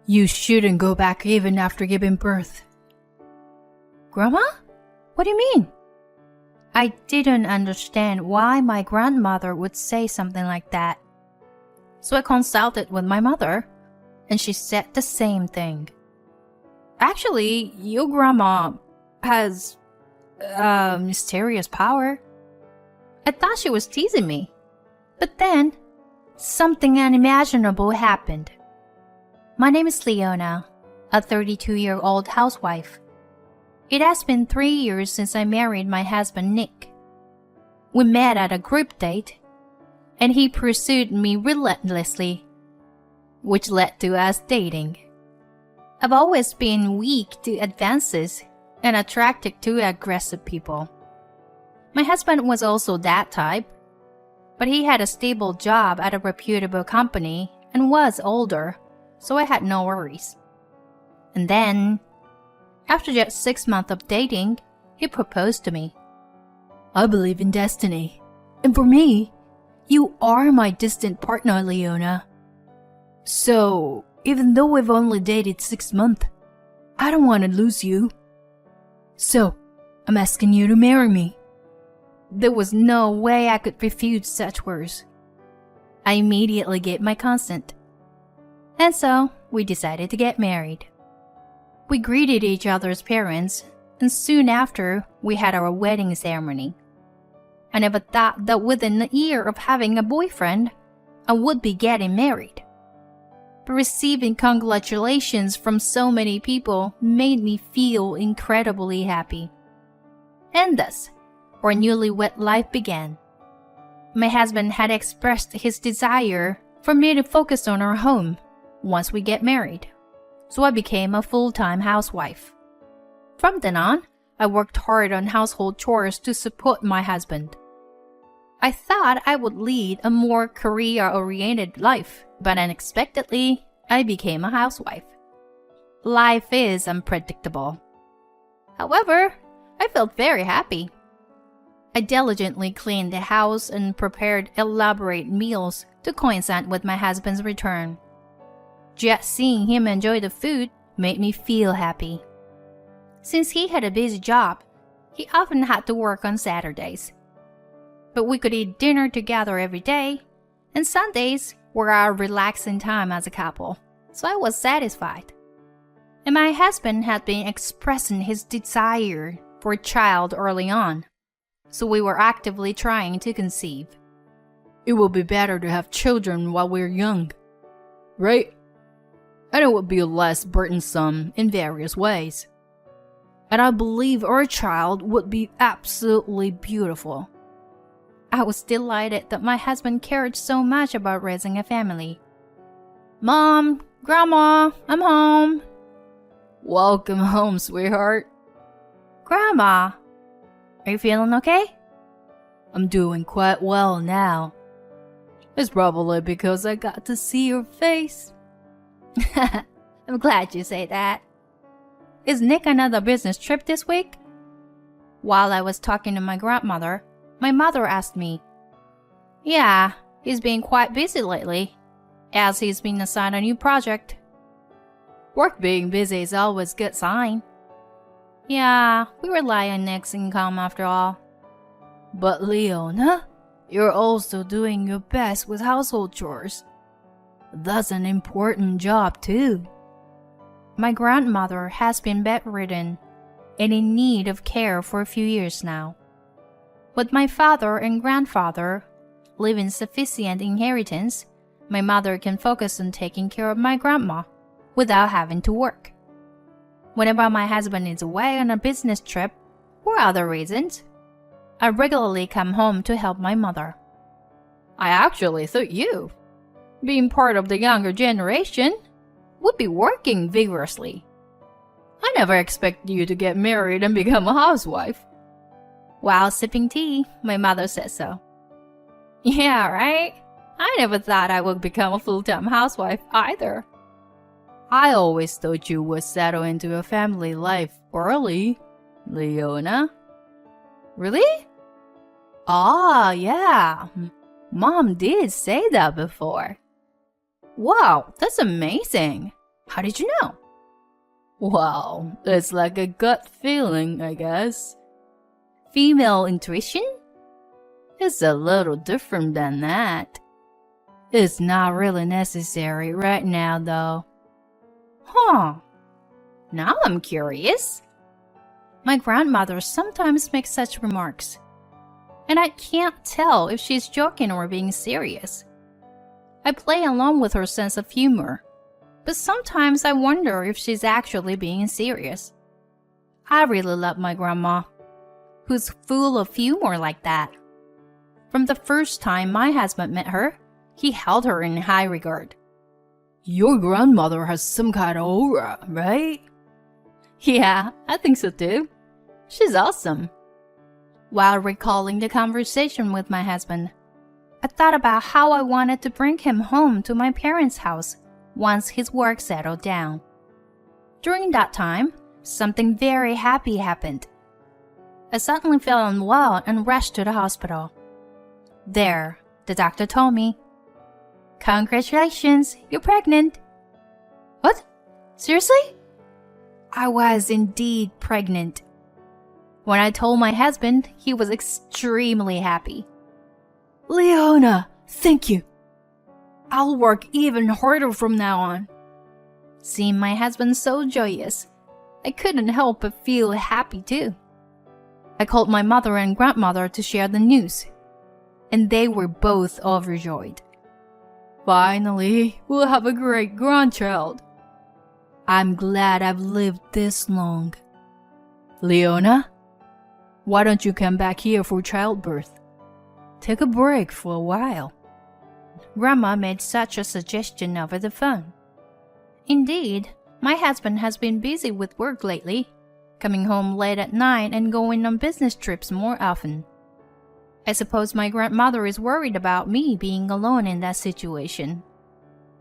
You shouldn't go back even after giving birth. Grandma? What do you mean? I didn't understand why my grandmother would say something like that. So I consulted with my mother, and she said the same thing. Actually, your grandma has mysterious power. I thought she was teasing me. But then, something unimaginable happened. My name is Leona, a 32-year-old housewife. It has been 3 years since I married my husband Nick. We met at a group date, and he pursued me relentlessly, which led to us dating. I've always been weak to advances and attracted to aggressive people. My husband was also that type, but he had a stable job at a reputable company and was older, so I had no worries. And then, after just 6 months of dating, he proposed to me. I believe in destiny. And for me, you are my distant partner, Leona. So, even though we've only dated 6 months, I don't want to lose you. So, I'm asking you to marry me. There was no way I could refuse such words. I immediately gave my consent. And so, we decided to get married. We greeted each other's parents, and soon after, we had our wedding ceremony. I never thought that within a year of having a boyfriend, I would be getting married. But receiving congratulations from so many people made me feel incredibly happy. And thus, our newlywed life began. My husband had expressed his desire for me to focus on our home once we get married, so I became a full-time housewife. From then on, I worked hard on household chores to support my husband. I thought I would lead a more career-oriented life, but unexpectedly, I became a housewife. Life is unpredictable. However, I felt very happy. I diligently cleaned the house and prepared elaborate meals to coincide with my husband's return. Just seeing him enjoy the food made me feel happy. Since he had a busy job, he often had to work on Saturdays. But we could eat dinner together every day, and Sundays were our relaxing time as a couple, so I was satisfied. And my husband had been expressing his desire for a child early on, so we were actively trying to conceive. It will be better to have children while we're young, right? And it would be less burdensome in various ways. And I believe our child would be absolutely beautiful. I was delighted that my husband cared so much about raising a family. Mom, Grandma, I'm home. Welcome home, sweetheart. Grandma, are you feeling okay? I'm doing quite well now. It's probably because I got to see your face. I'm glad you say that. Is Nick another business trip this week? While I was talking to my grandmother, my mother asked me. Yeah, he's been quite busy lately, as he's been assigned a new project. Work being busy is always a good sign. Yeah, we rely on Nick's income after all. But Leona, you're also doing your best with household chores. That's an important job too. My grandmother has been bedridden and in need of care for a few years now. With my father and grandfather leaving sufficient inheritance, my mother can focus on taking care of my grandma without having to work. Whenever my husband is away on a business trip or other reasons, I regularly come home to help my mother. I actually thought you, being part of the younger generation, would be working vigorously. I never expected you to get married and become a housewife. While sipping tea, my mother said so. Yeah, right? I never thought I would become a full-time housewife either. I always thought you would settle into a family life early, Leona. Really? Ah, yeah. Mom did say that before. Wow, that's amazing. How did you know? Well, it's like a gut feeling, I guess. Female intuition? It's a little different than that. It's not really necessary right now, though. Huh. Now I'm curious. My grandmother sometimes makes such remarks, and I can't tell if she's joking or being serious. I play along with her sense of humor, but sometimes I wonder if she's actually being serious. I really love my grandma, who's full of humor like that. From the first time my husband met her, he held her in high regard. Your grandmother has some kind of aura, right? Yeah, I think so too. She's awesome. While recalling the conversation with my husband, I thought about how I wanted to bring him home to my parents' house once his work settled down. During that time, something very happy happened. I suddenly fell unwell and rushed to the hospital. There, the doctor told me, "Congratulations, you're pregnant." What? Seriously? I was indeed pregnant. When I told my husband, he was extremely happy. Leona, thank you. I'll work even harder from now on. Seeing my husband so joyous, I couldn't help but feel happy too. I called my mother and grandmother to share the news, and they were both overjoyed. Finally, we'll have a great grandchild. I'm glad I've lived this long. Leona, why don't you come back here for childbirth? Take a break for a while. Grandma made such a suggestion over the phone. Indeed, my husband has been busy with work lately, coming home late at night and going on business trips more often. I suppose my grandmother is worried about me being alone in that situation.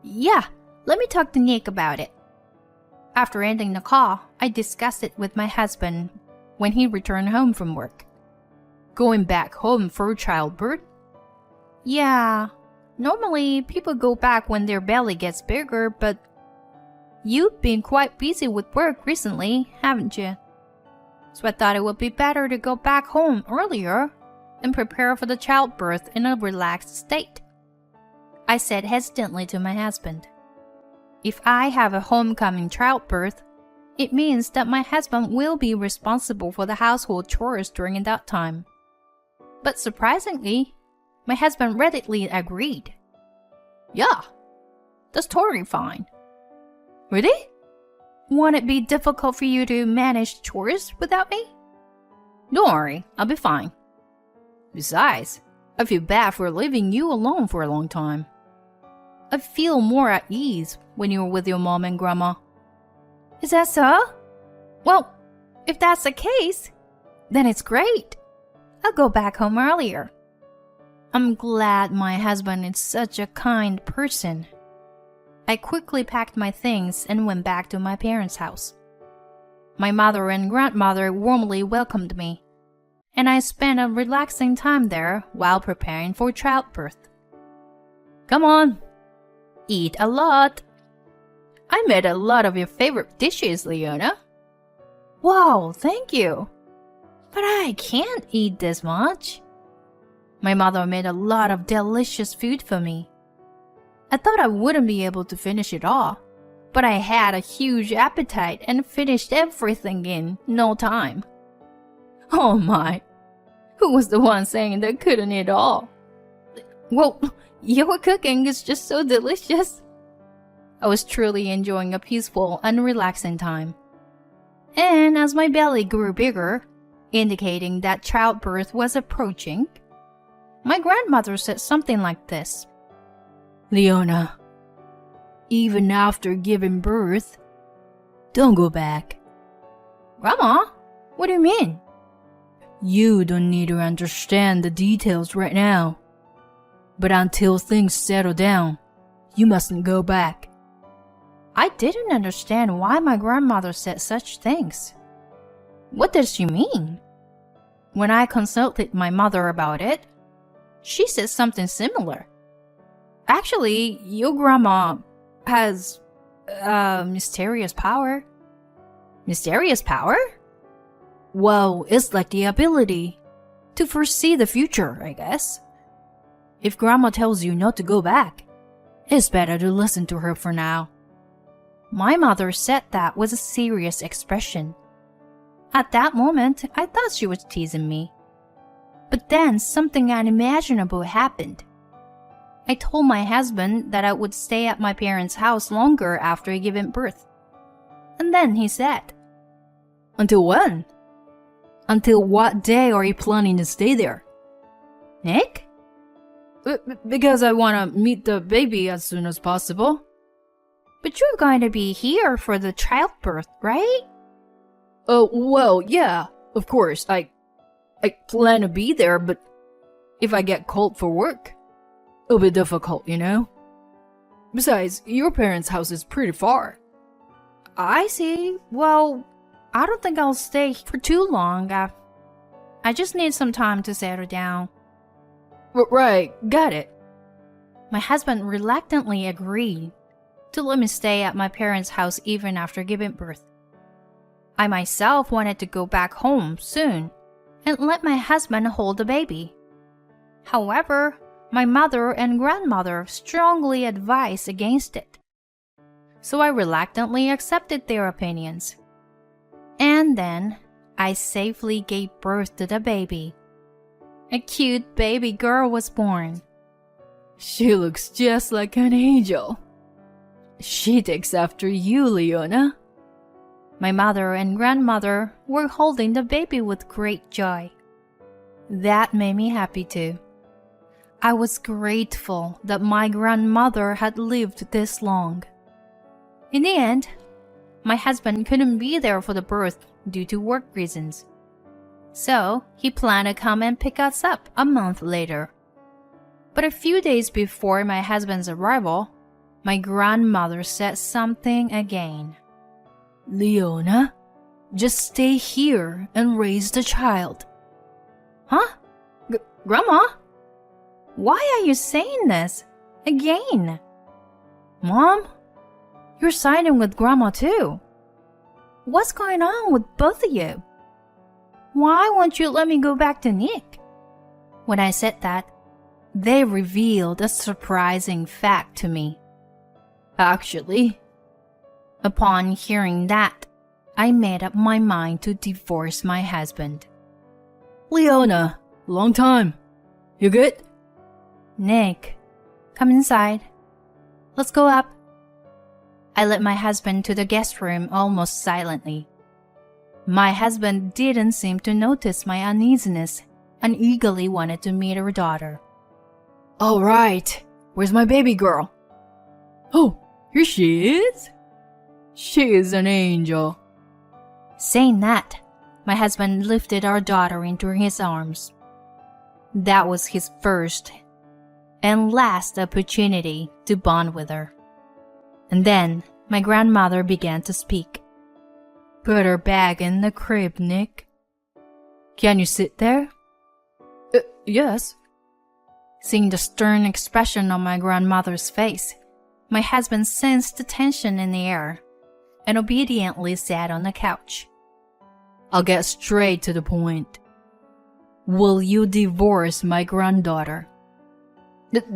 Yeah, let me talk to Nick about it. After ending the call, I discussed it with my husband when he returned home from work. Going back home for childbirth? Yeah, normally people go back when their belly gets bigger, but you've been quite busy with work recently, haven't you? So I thought it would be better to go back home earlier and prepare for the childbirth in a relaxed state. I said hesitantly to my husband, "If I have a homecoming childbirth, it means that my husband will be responsible for the household chores during that time." But surprisingly, my husband readily agreed. "Yeah, that's totally fine." "Really? Won't it be difficult for you to manage chores without me?" "Don't worry, I'll be fine. Besides, I feel bad for leaving you alone for a long time. I feel more at ease when you're with your mom and grandma." "Is that so? Well, if that's the case, then it's great. I'll go back home earlier." I'm glad my husband is such a kind person. I quickly packed my things and went back to my parents' house. My mother and grandmother warmly welcomed me, and I spent a relaxing time there while preparing for childbirth. "Come on, eat a lot. I made a lot of your favorite dishes, Leona." "Wow, thank you. But I can't eat this much." My mother made a lot of delicious food for me. I thought I wouldn't be able to finish it all, but I had a huge appetite and finished everything in no time. Oh my, who was the one saying they couldn't eat all? Well, your cooking is just so delicious. I was truly enjoying a peaceful and relaxing time. And as my belly grew bigger, indicating that childbirth was approaching, my grandmother said something like this. Leona, even after giving birth, don't go back. Grandma, what do you mean? You don't need to understand the details right now. But until things settle down, you mustn't go back. I didn't understand why my grandmother said such things. What does she mean? When I consulted my mother about it, she said something similar. Actually, your grandma has Mysterious power. Mysterious power? Well, it's like the ability to foresee the future, I guess. If Grandma tells you not to go back, it's better to listen to her for now. My mother said that with a serious expression. At that moment, I thought she was teasing me. But then something unimaginable happened. I told my husband that I would stay at my parents' house longer after giving birth. And then he said, Until when? Until what day are you planning to stay there? Nick? Because I want to meet the baby as soon as possible. But you're going to be here for the childbirth, right? Well, yeah, of course. I plan to be there, but if I get called for work, it'll be difficult, you know? Besides, your parents' house is pretty far. I see. Well, I don't think I'll stay for too long. I just need some time to settle down. Right, got it. My husband reluctantly agreed to let me stay at my parents' house even after giving birth. I myself wanted to go back home soon and let my husband hold the baby. However, my mother and grandmother strongly advised against it. So I reluctantly accepted their opinions. And then I safely gave birth to the baby. A cute baby girl was born. She looks just like an angel. She takes after you, Leona. My mother and grandmother were holding the baby with great joy. That made me happy too. I was grateful that my grandmother had lived this long. In the end, my husband couldn't be there for the birth due to work reasons. So he planned to come and pick us up a month later. But a few days before my husband's arrival, my grandmother said something again. Leona, just stay here and raise the child. Huh? Grandma? Why are you saying this? Again? Mom? You're siding with Grandma too. What's going on with both of you? Why won't you let me go back to Nick? When I said that, they revealed a surprising fact to me. Actually, upon hearing that, I made up my mind to divorce my husband. Leona, long time. You good? Nick, come inside. Let's go up. I led my husband to the guest room almost silently. My husband didn't seem to notice my uneasiness and eagerly wanted to meet her daughter. All right, where's my baby girl? Oh, here she is. She is an angel. Saying that, my husband lifted our daughter into his arms. That was his first and last opportunity to bond with her. And then my grandmother began to speak. Put her back in the crib, Nick. Can you sit there? Yes. Seeing the stern expression on my grandmother's face, my husband sensed the tension in the air and obediently sat on the couch. I'll get straight to the point. Will you divorce my granddaughter?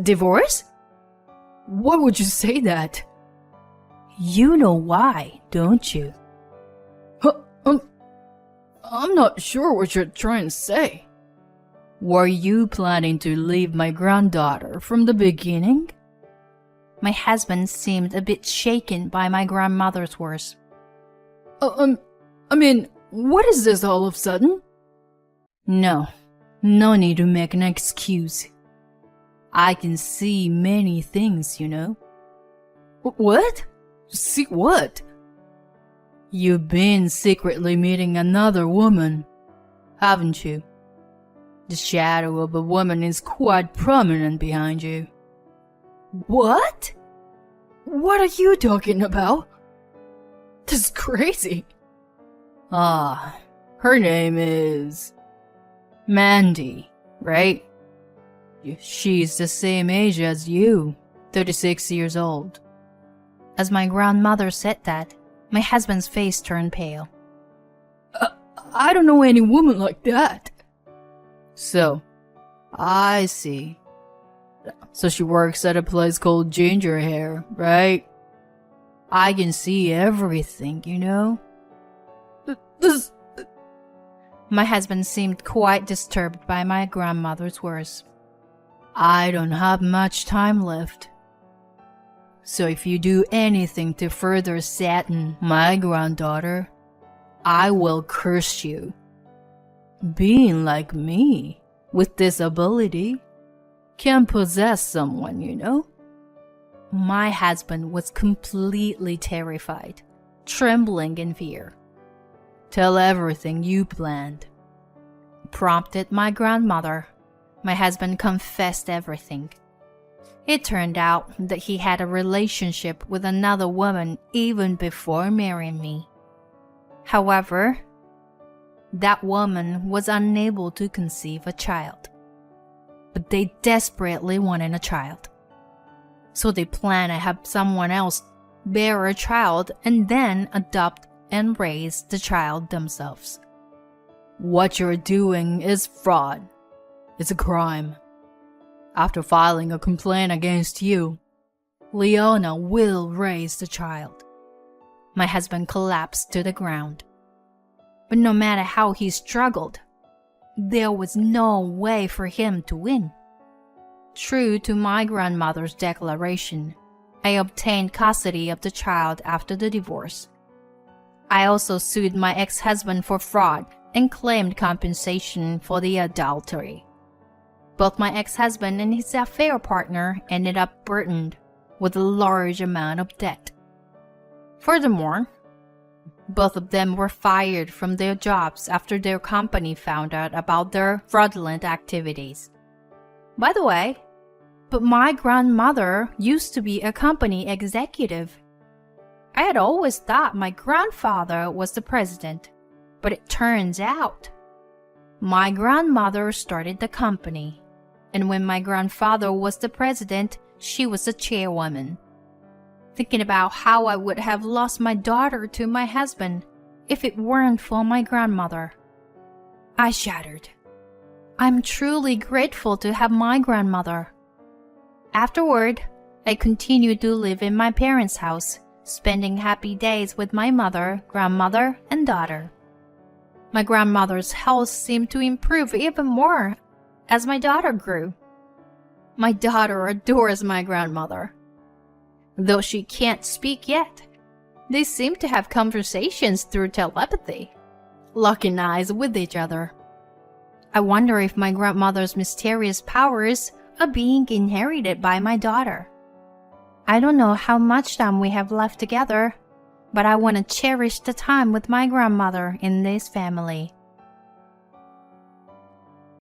Divorce? Why would you say that? You know why, don't you? I'm not sure what you're trying to say. Were you planning to leave my granddaughter from the beginning? My husband seemed a bit shaken by my grandmother's words. I mean, what is this all of a sudden? No need to make an excuse. I can see many things, you know. What? See what? You've been secretly meeting another woman, haven't you? The shadow of a woman is quite prominent behind you. What? What are you talking about? This is crazy. Her name is Mandy, right? She's the same age as you, 36 years old. As my grandmother said that, my husband's face turned pale. I don't know any woman like that. So, I see. So she works at a place called Ginger Hair, right? I can see everything, you know? My husband seemed quite disturbed by my grandmother's words. I don't have much time left. So if you do anything to further sadden my granddaughter, I will curse you. Being like me, with this ability, can possess someone, you know? My husband was completely terrified, trembling in fear. Tell everything you planned, prompted my grandmother. My husband confessed everything. It turned out that he had a relationship with another woman even before marrying me. However, that woman was unable to conceive a child. But they desperately wanted a child. So they planned to have someone else bear a child and then adopt and raise the child themselves. What you're doing is fraud. It's a crime. After filing a complaint against you, Leona will raise the child. My husband collapsed to the ground. But no matter how he struggled, there was no way for him to win. True to my grandmother's declaration, I obtained custody of the child after the divorce. I also sued my ex-husband for fraud and claimed compensation for the adultery. Both my ex-husband and his affair partner ended up burdened with a large amount of debt. Furthermore, both of them were fired from their jobs after their company found out about their fraudulent activities. By the way, but my grandmother used to be a company executive. I had always thought my grandfather was the president, but it turns out my grandmother started the company, and when my grandfather was the president, she was the chairwoman. Thinking about how I would have lost my daughter to my husband if it weren't for my grandmother, I shuddered. I'm truly grateful to have my grandmother. Afterward, I continued to live in my parents' house, spending happy days with my mother, grandmother, and daughter. My grandmother's health seemed to improve even more as my daughter grew. My daughter adores my grandmother. Though she can't speak yet, they seem to have conversations through telepathy, locking eyes with each other. I wonder if my grandmother's mysterious powers are being inherited by my daughter. I don't know how much time we have left together, but I want to cherish the time with my grandmother in this family.